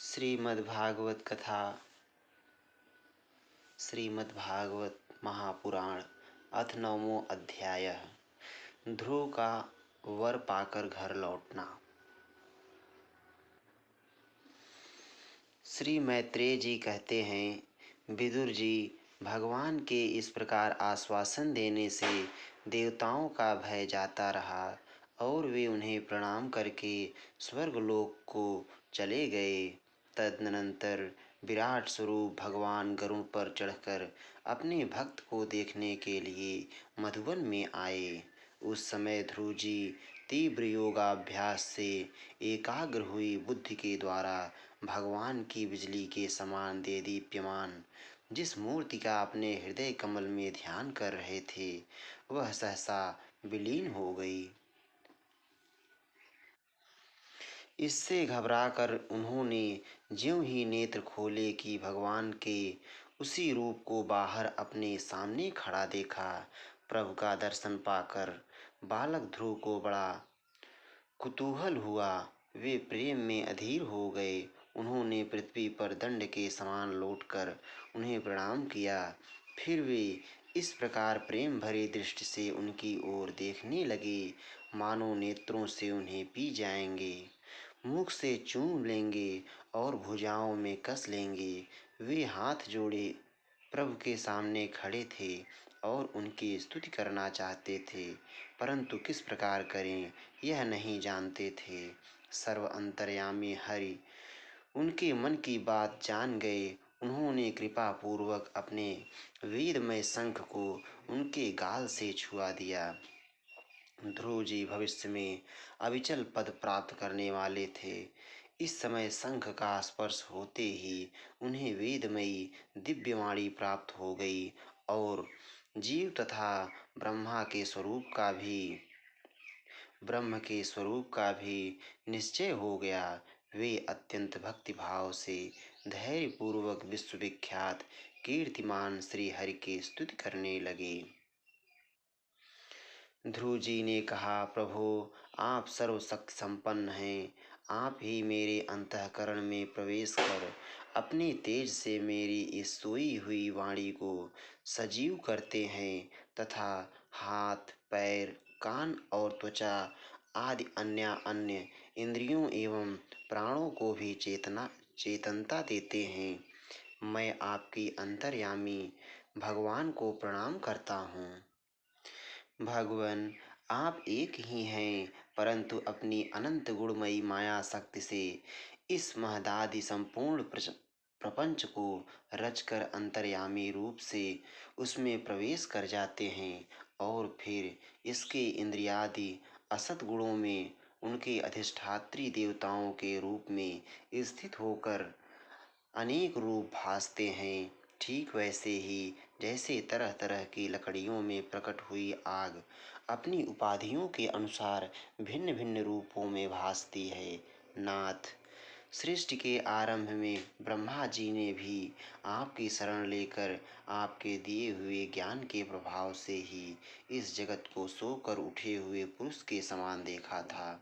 श्रीमद्भागवत कथा। श्रीमद्भागवत महापुराण अथ नवमो अध्याय। ध्रुव का वर पाकर घर लौटना। श्री मैत्रेय जी कहते हैं, विदुर जी, भगवान के इस प्रकार आश्वासन देने से देवताओं का भय जाता रहा और वे उन्हें प्रणाम करके स्वर्गलोक को चले गए। तदनंतर विराट स्वरूप भगवान गरुड़ पर चढ़कर अपने भक्त को देखने के लिए मधुवन में आए। उस समय ध्रुव जी तीव्र योगाभ्यास से एकाग्र हुई बुद्धि के द्वारा भगवान की बिजली के समान देदीप्यमान जिस मूर्ति का अपने हृदय कमल में ध्यान कर रहे थे, वह सहसा विलीन हो गई। इससे घबराकर उन्होंने ज्यों ही नेत्र खोले कि भगवान के उसी रूप को बाहर अपने सामने खड़ा देखा। प्रभु का दर्शन पाकर बालक ध्रुव को बड़ा कुतूहल हुआ। वे प्रेम में अधीर हो गए। उन्होंने पृथ्वी पर दंड के समान लौटकर उन्हें प्रणाम किया। फिर वे इस प्रकार प्रेम भरी दृष्टि से उनकी ओर देखने लगे मानो नेत्रों से उन्हें पी जाएंगे, मुख से चूम लेंगे और भुजाओं में कस लेंगे। वे हाथ जोड़े प्रभु के सामने खड़े थे और उनकी स्तुति करना चाहते थे, परंतु किस प्रकार करें यह नहीं जानते थे। सर्व अंतर्यामी हरि उनके मन की बात जान गए। उन्होंने कृपा पूर्वक अपने वेदमय शंख को उनके गाल से छुआ दिया। ध्रुव जी भविष्य में अविचल पद प्राप्त करने वाले थे। इस समय शंख का स्पर्श होते ही उन्हें वेदमयी दिव्यवाणी प्राप्त हो गई और जीव तथा ब्रह्म के स्वरूप का भी निश्चय हो गया। वे अत्यंत भक्तिभाव से धैर्य पूर्वक विश्वविख्यात कीर्तिमान श्री हरि की स्तुति करने लगे। ध्रुव जी ने कहा, प्रभु, आप सर्वशक्ति संपन्न हैं। आप ही मेरे अंतःकरण में प्रवेश कर अपने तेज से मेरी इस सोई हुई वाणी को सजीव करते हैं तथा हाथ, पैर, कान और त्वचा आदि अन्य इंद्रियों एवं प्राणों को भी चेतनता देते हैं। मैं आपकी अंतर्यामी भगवान को प्रणाम करता हूँ। भगवान, आप एक ही हैं, परंतु अपनी अनंत गुणमयी माया शक्ति से इस महदादि संपूर्ण प्रपंच को रचकर अंतर्यामी रूप से उसमें प्रवेश कर जाते हैं और फिर इसके इंद्रियादि असत गुणों में उनके अधिष्ठात्री देवताओं के रूप में स्थित होकर अनेक रूप भासते हैं। ठीक वैसे ही जैसे तरह तरह की लकड़ियों में प्रकट हुई आग अपनी उपाधियों के अनुसार भिन्न भिन्न रूपों में भासती है। नाथ, सृष्टि के आरंभ में ब्रह्मा जी ने भी आपकी शरण लेकर आपके दिए हुए ज्ञान के प्रभाव से ही इस जगत को सोकर उठे हुए पुरुष के समान देखा था।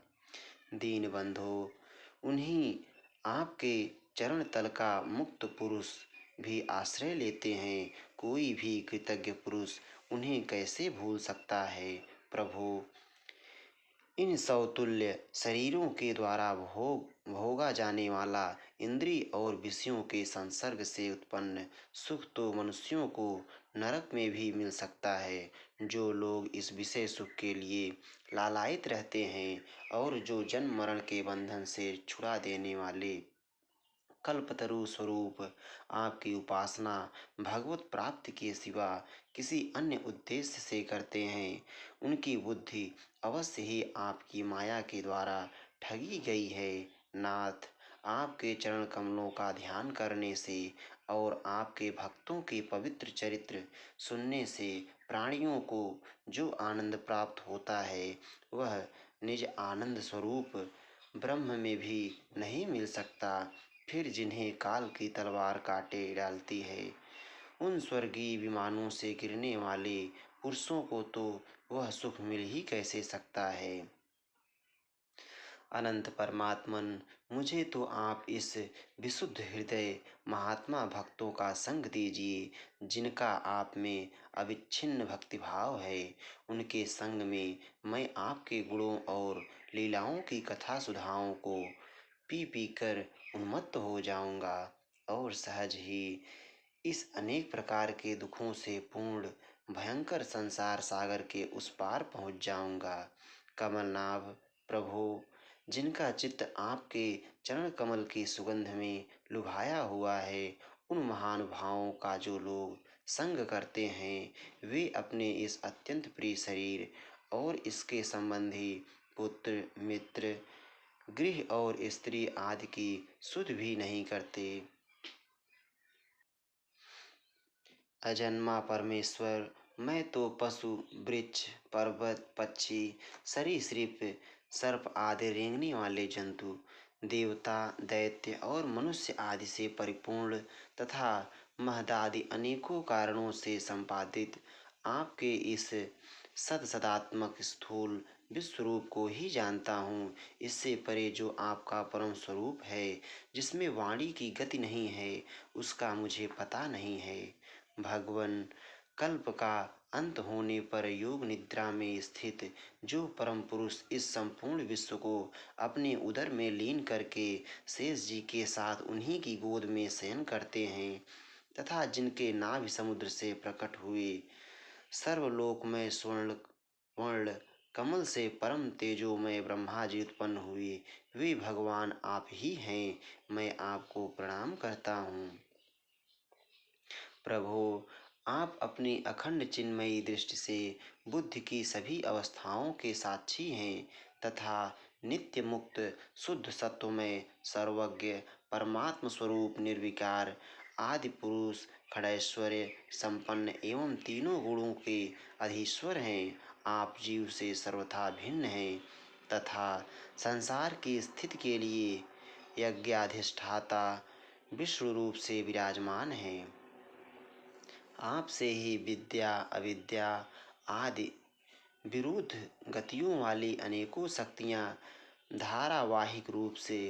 दीनबंधो, उन्हीं आपके चरण तल का मुक्त पुरुष भी आश्रय लेते हैं। कोई भी कृतज्ञ पुरुष उन्हें कैसे भूल सकता है। प्रभु, इन सौतुल्य शरीरों के द्वारा भोगा जाने वाला इंद्रिय और विषयों के संसर्ग से उत्पन्न सुख तो मनुष्यों को नरक में भी मिल सकता है। जो लोग इस विषय सुख के लिए लालायित रहते हैं और जो जन्म मरण के बंधन से छुड़ा देने वाले कल्पतरु स्वरूप आपकी उपासना भगवत प्राप्ति के सिवा किसी अन्य उद्देश्य से करते हैं, उनकी बुद्धि अवश्य ही आपकी माया के द्वारा ठगी गई है। नाथ, आपके चरण कमलों का ध्यान करने से और आपके भक्तों के पवित्र चरित्र सुनने से प्राणियों को जो आनंद प्राप्त होता है, वह निज आनंद स्वरूप ब्रह्म में भी नहीं मिल सकता। फिर जिन्हें काल की तलवार काटे डालती है, उन स्वर्गीय विमानों से गिरने वाले पुरुषों को तो वह सुख मिल ही कैसे सकता है। अनंत परमात्मन, मुझे तो आप इस विशुद्ध हृदय महात्मा भक्तों का संग दीजिए, जिनका आप में अविच्छिन्न भक्तिभाव है। उनके संग में मैं आपके गुणों और लीलाओं की कथा सुधाओं को पी पी कर उन्मत्त हो जाऊंगा और सहज ही इस अनेक प्रकार के दुखों से पूर्ण भयंकर संसार सागर के उस पार पहुंच जाऊंगा। कमलनाभ प्रभु, जिनका चित्त आपके चरण कमल की सुगंध में लुभाया हुआ है, उन महानुभावों का जो लोग संग करते हैं, वे अपने इस अत्यंत प्रिय शरीर और इसके संबंधी पुत्र मित्र गृह और स्त्री आदि की सुध भी नहीं करते। अजन्मा परमेश्वर, मैं तो पशु वृक्ष पर्वत पक्षी सरीसृप सर्प आदि रेंगने वाले जंतु देवता दैत्य और मनुष्य आदि से परिपूर्ण तथा महदादि अनेकों कारणों से संपादित आपके इस सदात्मक स्थूल विश्वरूप को ही जानता हूँ। इससे परे जो आपका परम स्वरूप है, जिसमें वाणी की गति नहीं है, उसका मुझे पता नहीं है। भगवन, कल्प का अंत होने पर योग निद्रा में स्थित जो परम पुरुष इस संपूर्ण विश्व को अपने उदर में लीन करके शेष जी के साथ उन्हीं की गोद में शयन करते हैं तथा जिनके नाभि समुद्र से प्रकट हुए सर्वलोक में स्वर्ण वर्ण कमल से परम तेजोमय ब्रह्मा जी उत्पन्न हुए, वे भगवान आप ही हैं। मैं आपको प्रणाम करता हूँ। प्रभु, आप अपनी अखंड चिन्मयी दृष्टि से बुद्धि की सभी अवस्थाओं के साक्षी हैं तथा नित्य मुक्त शुद्ध सत्व में सर्वज्ञ परमात्म स्वरूप निर्विकार आदि पुरुष खड़ैश्वर्य संपन्न एवं तीनों गुणों के अधीश्वर हैं। आप जीव से सर्वथा भिन्न हैं तथा संसार की स्थिति के लिए यज्ञाधिष्ठाता विश्व रूप से विराजमान हैं। आपसे ही विद्या अविद्या आदि विरुद्ध गतियों वाली अनेकों शक्तियाँ धारावाहिक रूप से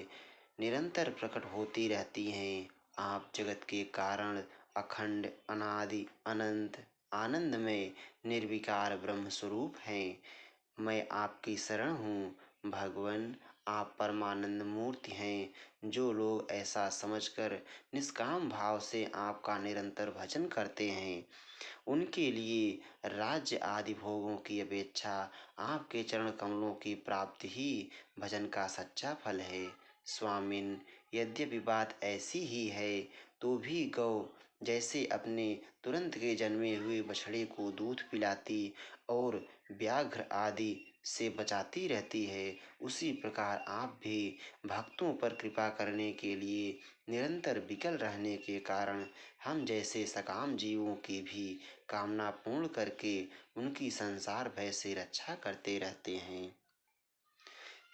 निरंतर प्रकट होती रहती हैं। आप जगत के कारण अखंड अनादि अनंत आनंदमय निर्विकार ब्रह्म स्वरूप हैं। मैं आपकी शरण हूँ। भगवन, आप परमानंद मूर्ति हैं। जो लोग ऐसा समझकर निष्काम भाव से आपका निरंतर भजन करते हैं, उनके लिए राज्य आदि भोगों की अपेक्षा आपके चरण कमलों की प्राप्ति ही भजन का सच्चा फल है। स्वामिन, यद्यपि बात ऐसी ही है तो भी गौ जैसे अपने तुरंत के जन्मे हुए बछड़े को दूध पिलाती और व्याघ्र आदि से बचाती रहती है, उसी प्रकार आप भी भक्तों पर कृपा करने के लिए निरंतर विकल रहने के कारण हम जैसे सकाम जीवों की भी कामना पूर्ण करके उनकी संसार भय से रक्षा करते रहते हैं।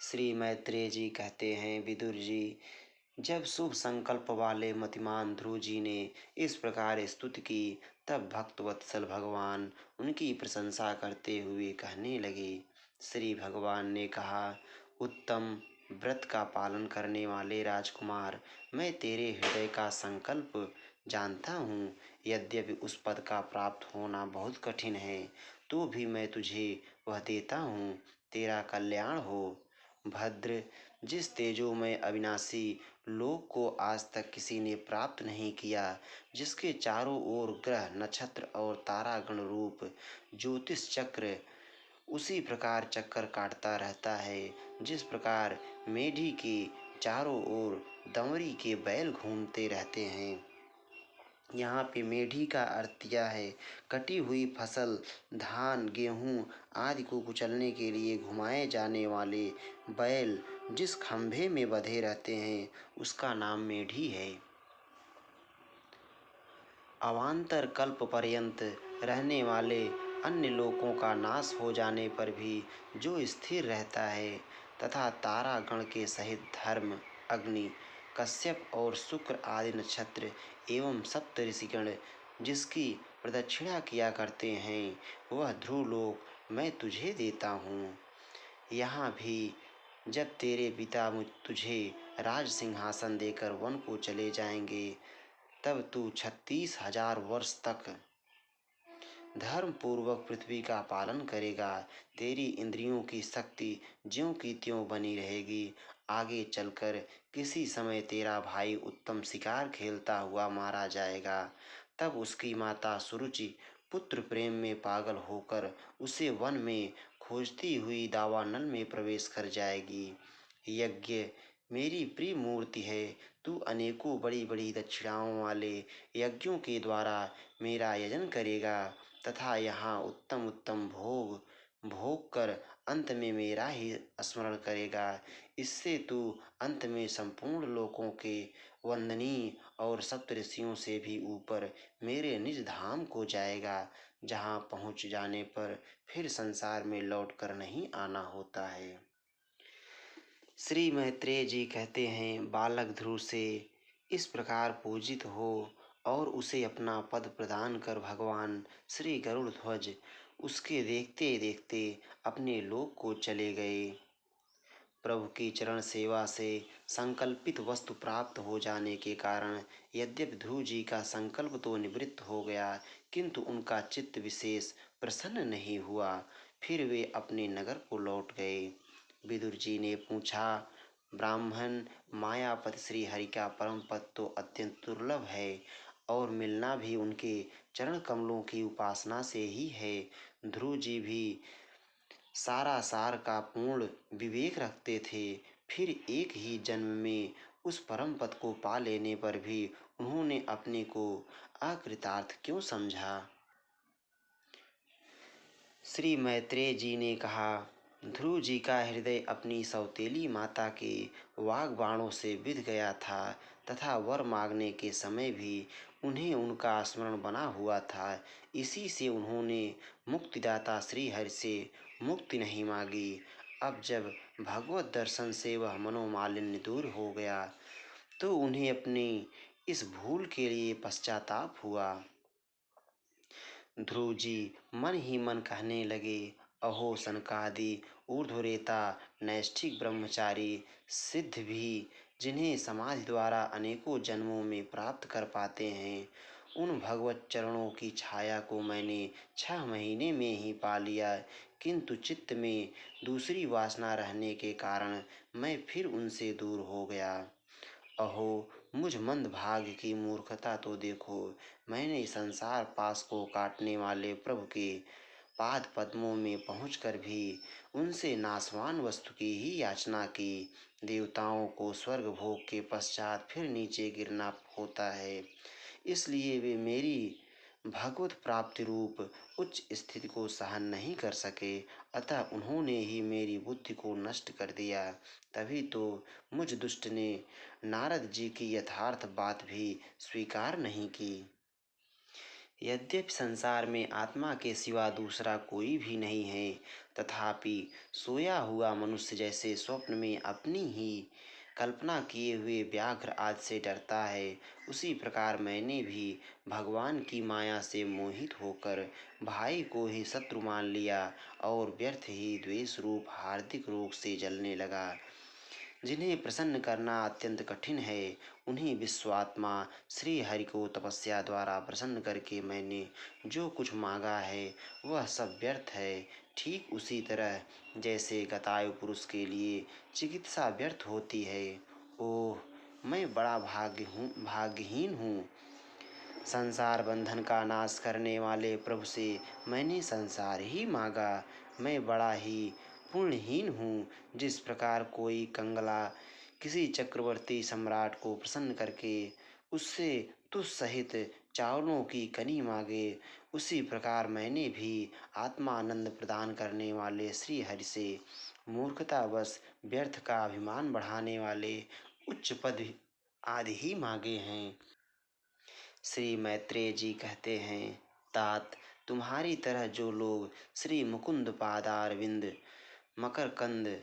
श्री मैत्रेय जी कहते हैं, विदुर जी, जब शुभ संकल्प वाले मतिमान ध्रुव जी ने इस प्रकार स्तुति की, तब भक्त वत्सल भगवान उनकी प्रशंसा करते हुए कहने लगे। श्री भगवान ने कहा, उत्तम व्रत का पालन करने वाले राजकुमार, मैं तेरे हृदय का संकल्प जानता हूँ। यद्यपि उस पद का प्राप्त होना बहुत कठिन है, तो भी मैं तुझे वह देता हूँ। तेरा कल्याण हो। भद्र, जिस तेजोमय अविनाशी लोक को आज तक किसी ने प्राप्त नहीं किया, जिसके चारों ओर ग्रह नक्षत्र और तारागण रूप ज्योतिष चक्र उसी प्रकार चक्कर काटता रहता है, जिस प्रकार मेढी के चारों ओर दंवरी के बैल घूमते रहते हैं। यहाँ पे मेढी का अर्थ यह है, कटी हुई फसल धान गेहूँ आदि को कुचलने के लिए घुमाए जाने वाले बैल जिस खंभे में बंधे रहते हैं, उसका नाम मेढी है। अवान्तर कल्प पर्यंत रहने वाले अन्य लोकों का नाश हो जाने पर भी जो स्थिर रहता है तथा तारागण के सहित धर्म अग्नि कश्यप और शुक्र आदि नक्षत्र एवं सप्त ऋषिगण जिसकी प्रदक्षिणा किया करते हैं, वह ध्रुव लोक मैं तुझे देता हूँ। यहाँ भी जब तेरे पिता तुझे राज सिंहासन देकर वन को चले जाएंगे, तब तू 36,000 वर्ष तक धर्म पूर्वक पृथ्वी का पालन करेगा। तेरी इंद्रियों की शक्ति ज्यों की त्यों बनी रहेगी। आगे चलकर किसी समय तेरा भाई उत्तम शिकार खेलता हुआ मारा जाएगा। तब उसकी माता सुरुचि पुत्र प्रेम में पागल होकर उसे वन में खोजती हुई दावानल में प्रवेश कर जाएगी। यज्ञ मेरी प्रिय मूर्ति है। तू अनेकों बड़ी बड़ी दक्षिणाओं वाले यज्ञों के द्वारा मेरा यजन करेगा तथा यहाँ उत्तम उत्तम भोग भोग कर अंत में मेरा ही स्मरण करेगा। इससे तू अंत में संपूर्ण लोकों के वंदनीय और सप्तऋषियों से भी ऊपर मेरे निज धाम को जाएगा, जहाँ पहुँच जाने पर फिर संसार में लौट कर नहीं आना होता है। श्री मैत्रेय जी कहते हैं, बालक ध्रुव से इस प्रकार पूजित हो और उसे अपना पद प्रदान कर भगवान श्री गरुड़ ध्वज उसके देखते देखते अपने लोक को चले गए। प्रभु की चरण सेवा से संकल्पित वस्तु प्राप्त हो जाने के कारण यद्यपि ध्रुव जी का संकल्प तो निवृत्त हो गया, किंतु उनका चित्त विशेष प्रसन्न नहीं हुआ। फिर वे अपने नगर को लौट गए। विदुर जी ने पूछा, ब्राह्मण मायापति श्री हरि का परम पद तो अत्यंत दुर्लभ है और मिलना भी उनके चरण कमलों की उपासना से ही है। ध्रुव जी भी सारा सार का पूर्ण विवेक रखते थे, फिर एक ही जन्म में उस परम पद को पा लेने पर भी उन्होंने अपने को अकृतार्थ क्यों समझा। श्री मैत्रेय जी ने कहा, ध्रुव जी का हृदय अपनी सौतेली माता के वाग बाणों से विध गया था तथा वर मांगने के समय भी उन्हें उनका स्मरण बना हुआ था। इसी से उन्होंने मुक्तिदाता श्री हरि से मुक्ति नहीं मांगी। अब जब भगवत दर्शन से वह मनोमालिन्य दूर हो गया तो उन्हें अपनी इस भूल के लिए पश्चाताप हुआ। ध्रुव जी मन ही मन कहने लगे, अहो सनकादि ऊर्ध्वरेता नैष्ठिक ब्रह्मचारी सिद्ध भी जिन्हें समाधि द्वारा अनेकों जन्मों में प्राप्त कर पाते हैं, उन भगवत चरणों की छाया को मैंने 6 महीने में ही पा लिया, किंतु चित्त में दूसरी वासना रहने के कारण मैं फिर उनसे दूर हो गया। अहो मुझ मंद भाग्य की मूर्खता तो देखो। मैंने संसार पास को काटने वाले प्रभु के पाद पद्मों में पहुंचकर भी उनसे नाशवान वस्तु की ही याचना की। देवताओं को स्वर्ग भोग के पश्चात फिर नीचे गिरना होता है, इसलिए वे मेरी भगवत प्राप्ति रूप उच्च स्थिति को सहन नहीं कर सके, अतः उन्होंने ही मेरी बुद्धि को नष्ट कर दिया। तभी तो मुझ दुष्ट ने नारद जी की यथार्थ बात भी स्वीकार नहीं की। यद्यपि संसार में आत्मा के सिवा दूसरा कोई भी नहीं है, तथापि सोया हुआ मनुष्य जैसे स्वप्न में अपनी ही कल्पना किए हुए व्याघ्र आदि से डरता है, उसी प्रकार मैंने भी भगवान की माया से मोहित होकर भाई को ही शत्रु मान लिया और व्यर्थ ही द्वेष रूप हार्दिक रोग से जलने लगा। जिन्हें प्रसन्न करना अत्यंत कठिन है, उन्हीं विश्वात्मा श्री हरि को तपस्या द्वारा प्रसन्न करके मैंने जो कुछ मांगा है वह सब व्यर्थ है। ठीक उसी तरह जैसे गतायु पुरुष के लिए चिकित्सा व्यर्थ होती है। ओह मैं बड़ा भाग्यहीन हूँ। संसार बंधन का नाश करने वाले प्रभु से मैंने संसार ही मांगा। मैं बड़ा ही पुण्यहीन हूँ। जिस प्रकार कोई कंगला किसी चक्रवर्ती सम्राट को प्रसन्न करके उससे तुझ सहित चावलों की कनी मांगे, उसी प्रकार मैंने भी आत्मानंद प्रदान करने वाले श्री हरि से मूर्खतावश व्यर्थ का अभिमान बढ़ाने वाले उच्च पद आदि ही मांगे हैं। श्री मैत्रेय जी कहते हैं, तात तुम्हारी तरह जो लोग श्री मुकुंद पादारविंद मकरकंद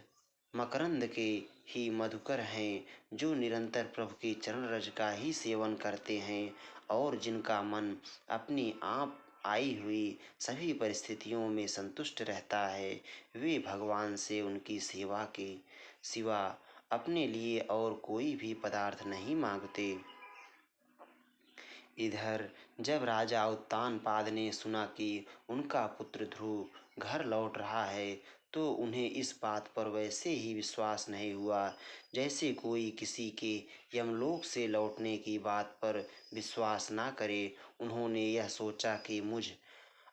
मकरंद के ही मधुकर हैं, जो निरंतर प्रभु के चरण रज का ही सेवन करते हैं और जिनका मन अपनी आप आई हुई सभी परिस्थितियों में संतुष्ट रहता है, वे भगवान से उनकी सेवा के सिवा अपने लिए और कोई भी पदार्थ नहीं मांगते। इधर जब राजा उत्तानपाद ने सुना कि उनका पुत्र ध्रुव घर लौट रहा है, तो उन्हें इस बात पर वैसे ही विश्वास नहीं हुआ जैसे कोई किसी के यमलोक से लौटने की बात पर विश्वास ना करे। उन्होंने यह सोचा कि मुझ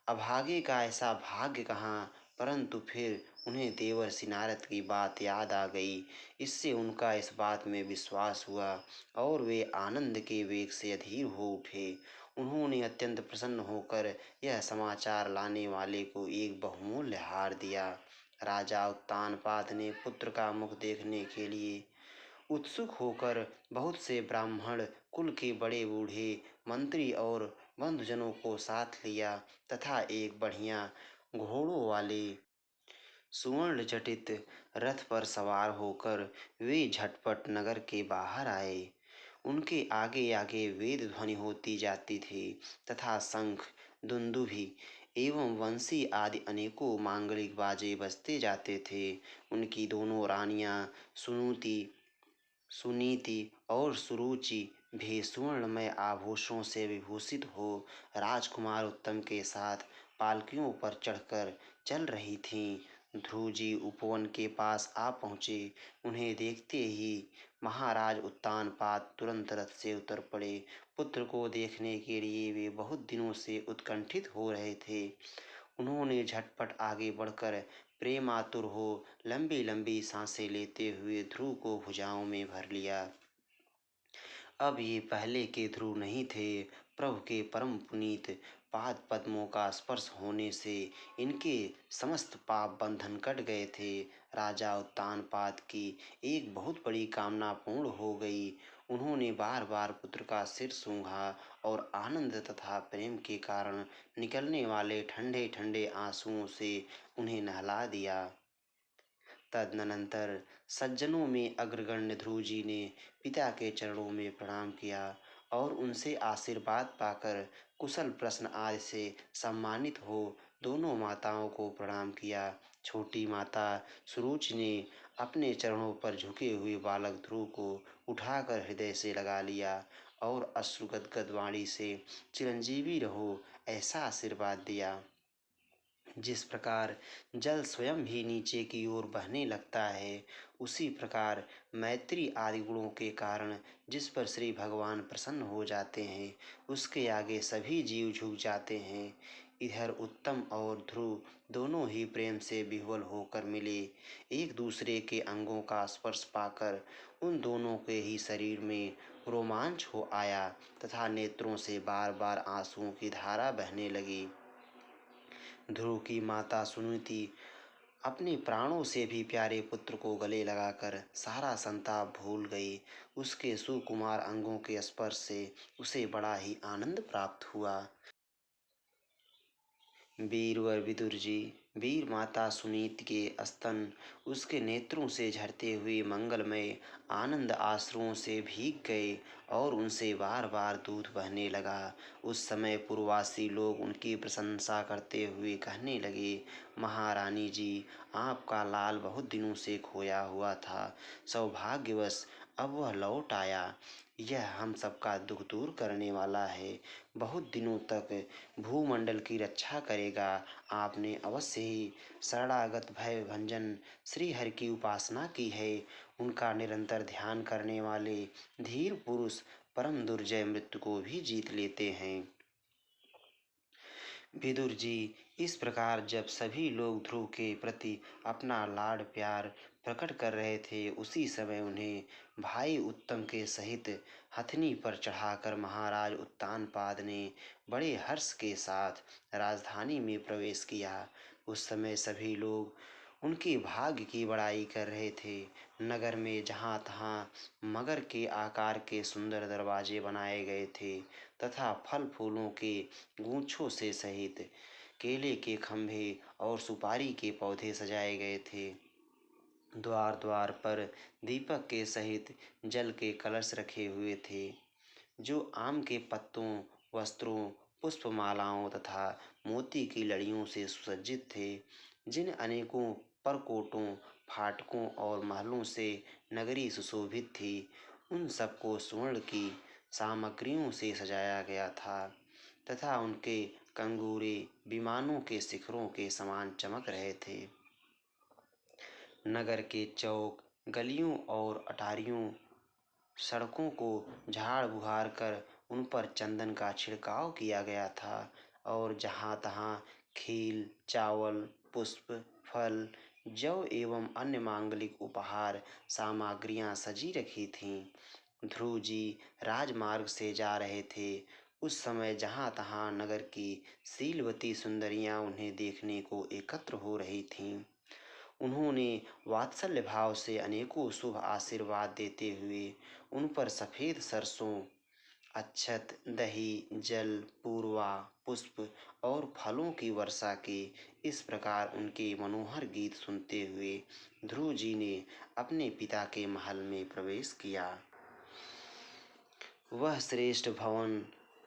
अभागे का ऐसा भाग्य कहाँ। परंतु फिर उन्हें देवर्षि नारद की बात याद आ गई। इससे उनका इस बात में विश्वास हुआ और वे आनंद के वेग से अधीर हो उठे। उन्होंने अत्यंत प्रसन्न होकर यह समाचार लाने वाले को एक बहुमूल्य हार दिया। राजा उत्तानपाद ने पुत्र का मुख देखने के लिए उत्सुक होकर बहुत से ब्राह्मण कुल के बड़े बूढ़े मंत्री और बंधुजनों को साथ लिया तथा एक बढ़िया घोड़ों वाले सुवर्ण जटित रथ पर सवार होकर वे झटपट नगर के बाहर आए। उनके आगे आगे वेद ध्वनि होती जाती थी तथा शंख, दुंदुभि एवं वंशी आदि अनेकों मांगलिक बाजे बजते जाते थे। उनकी दोनों रानियां सुनुति सुनीति और सुरुचि भी सुवर्णमय आभूषणों से विभूषित हो राजकुमार उत्तम के साथ पालकियों पर चढ़कर चल रही थीं। ध्रुव जी उपवन के पास आ पहुँचे। उन्हें देखते ही महाराज उत्तानपाद तुरंत रथ से उतर पड़े। पुत्र को देखने के लिए वे बहुत दिनों से उत्कंठित हो रहे थे। उन्होंने झटपट आगे बढ़कर प्रेमातुर हो लंबी लंबी सांसें लेते हुए ध्रुव को भुजाओं में भर लिया। अब ये पहले के ध्रुव नहीं थे। प्रभु के परम पुनीत पाद पद्मों का स्पर्श होने से इनके समस्त पाप बंधन कट गए थे। राजा उत्तानपाद की एक बहुत बड़ी कामना पूर्ण हो गई। उन्होंने बार बार पुत्र का सिर सूंघा और आनंद तथा प्रेम के कारण निकलने वाले ठंडे ठंडे आंसुओं से उन्हें नहला दिया। तदनंतर सज्जनों में अग्रगण्य ध्रुव जी ने पिता के चरणों में प्रणाम किया और उनसे आशीर्वाद पाकर कुशल प्रश्न आदि से सम्मानित हो दोनों माताओं को प्रणाम किया। छोटी माता सुरुचि ने अपने चरणों पर झुके हुए बालक ध्रुव को उठाकर हृदय से लगा लिया और अश्रुगदगद वाणी से चिरंजीवी रहो ऐसा आशीर्वाद दिया। जिस प्रकार जल स्वयं ही नीचे की ओर बहने लगता है, उसी प्रकार मैत्री आदि गुणों के कारण जिस पर श्री भगवान प्रसन्न हो जाते हैं, उसके आगे सभी जीव झुक जाते हैं। इधर उत्तम और ध्रुव दोनों ही प्रेम से विह्वल होकर मिले। एक दूसरे के अंगों का स्पर्श पाकर उन दोनों के ही शरीर में रोमांच हो आया तथा नेत्रों से बार बार आंसुओं की धारा बहने लगी। ध्रुव की माता सुनीति अपने प्राणों से भी प्यारे पुत्र को गले लगाकर सारा संताप भूल गई। उसके सुकुमार अंगों के स्पर्श से उसे बड़ा ही आनंद प्राप्त हुआ। वीरवर विदुर जी वीर माता सुनीति के स्तन उसके नेत्रों से झरते हुए मंगलमय आनंद आश्रुओं से भीग गए और उनसे बार बार दूध बहने लगा। उस समय पूर्ववासी लोग उनकी प्रशंसा करते हुए कहने लगे, महारानी जी, आपका लाल बहुत दिनों से खोया हुआ था। सौभाग्यवश अब वह लौट आया। यह हम सबका दुख दूर करने वाला है। बहुत दिनों तक भूमंडल की रक्षा करेगा। आपने अवश्य ही शरणागत भय भंजन श्री हरि की उपासना की है। उनका निरंतर ध्यान करने वाले धीर पुरुष परम दुर्जय मृत्यु को भी जीत लेते हैं। विदुर जी इस प्रकार जब सभी लोग ध्रुव के प्रति अपना लाड प्यार प्रकट कर रहे थे, उसी समय उन्हें भाई उत्तम के सहित हथनी पर चढ़ाकर महाराज उत्तानपाद ने बड़े हर्ष के साथ राजधानी में प्रवेश किया। उस समय सभी लोग उनके भाग्य की बड़ाई कर रहे थे। नगर में जहाँ तहाँ मगर के आकार के सुंदर दरवाजे बनाए गए थे तथा फल फूलों के गूच्छों से सहित केले के खंभे और सुपारी के पौधे सजाए गए थे। द्वार द्वार पर दीपक के सहित जल के कलश रखे हुए थे, जो आम के पत्तों, वस्त्रों, पुष्पमालाओं तथा मोती की लड़ियों से सुसज्जित थे। जिन अनेकों परकोटों, फाटकों और महलों से नगरी सुशोभित थी। उन सबको स्वर्ण की सामग्रियों से सजाया गया था तथा उनके कंगूरे विमानों के शिखरों के समान चमक रहे थे। नगर के चौक, गलियों और अटारियों, सड़कों को झाड़ बुहार कर उन पर चंदन का छिड़काव किया गया था और जहाँ तहाँ खील, चावल, पुष्प, फल, जौ एवं अन्य मांगलिक उपहार सामग्रियाँ सजी रखी थीं। ध्रुव जी राजमार्ग से जा रहे थे। उस समय जहाँ तहाँ नगर की शीलवती सुंदरियाँ उन्हें देखने को एकत्र हो रही थीं। उन्होंने वात्सल्य भाव से अनेकों शुभ आशीर्वाद देते हुए उन पर सफ़ेद सरसों, अक्षत, दही, जल, पूर्वा, पुष्प और फलों की वर्षा की। इस प्रकार उनके मनोहर गीत सुनते हुए ध्रुव जी ने अपने पिता के महल में प्रवेश किया। वह श्रेष्ठ भवन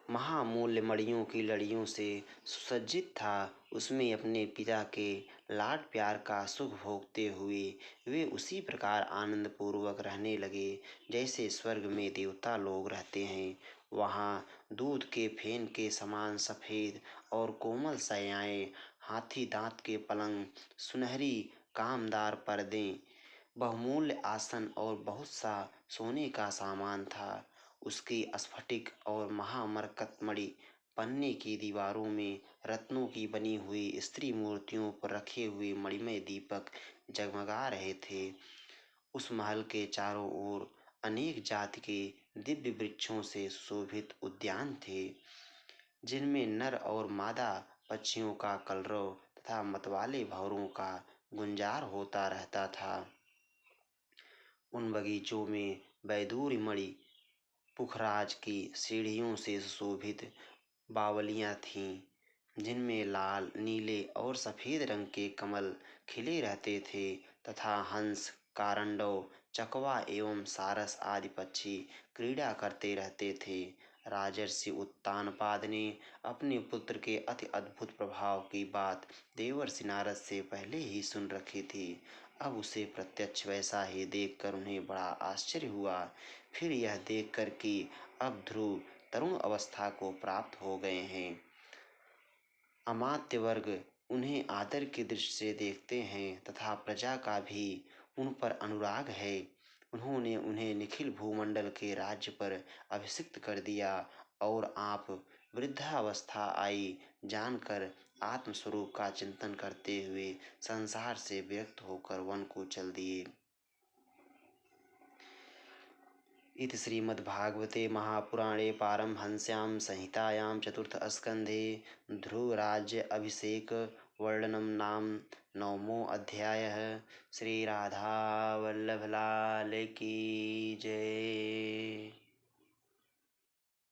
महामूल्य मणियों की लड़ियों से सुसज्जित था। उसमें अपने पिता के लाड प्यार का सुख भोगते हुए वे उसी प्रकार आनंद पूर्वक रहने लगे जैसे स्वर्ग में देवता लोग रहते हैं। वहाँ दूध के फेन के समान सफ़ेद और कोमल शय्याएँ, हाथी दांत के पलंग, सुनहरी कामदार पर्दे, बहुमूल्य आसन और बहुत सा सोने का सामान था। उसकी स्फटिक और महामरकतमणि पन्ने की दीवारों में रत्नों की बनी हुई स्त्री मूर्तियों पर रखे हुए मणिमय दीपक जगमगा रहे थे। उस महल के चारों ओर अनेक जाति के दिव्य वृक्षों से सुशोभित उद्यान थे, जिनमें नर और मादा पक्षियों का कलरव तथा मतवाले भंवरों का गुंजार होता रहता था। उन बगीचों में वैदूर्य मणि पुखराज की सीढ़ियों से सुशोभित बावलियाँ थीं, जिनमें लाल, नीले और सफ़ेद रंग के कमल खिले रहते थे तथा हंस, कारंडव, चकवा एवं सारस आदि पक्षी क्रीड़ा करते रहते थे। राजर्षि उत्तानपाद ने अपने पुत्र के अति अद्भुत प्रभाव की बात देवर्षि नारद से पहले ही सुन रखी थी। अब उसे प्रत्यक्ष वैसा ही देखकर उन्हें बड़ा आश्चर्य हुआ। फिर यह देखकर कि अब ध्रुव तरुण अवस्था को प्राप्त हो गए हैं, अमात्य वर्ग उन्हें आदर की दृष्टि से देखते हैं तथा प्रजा का भी उन पर अनुराग है। उन्होंने उन्हें निखिल भूमंडल के राज्य पर अभिषिक्त कर दिया और आप वृद्धावस्था आई जानकर आत्मस्वरूप का चिंतन करते हुए संसार से विरक्त होकर वन को चल दिए। इति श्रीमद्भागवते महापुराणे पारमहंस्यां संहितायां चतुर्थस्कन्धे ध्रुवराज्याभिषेकवर्णनं नाम 9मोऽध्यायः। श्रीराधावल्लभ लाल की जय।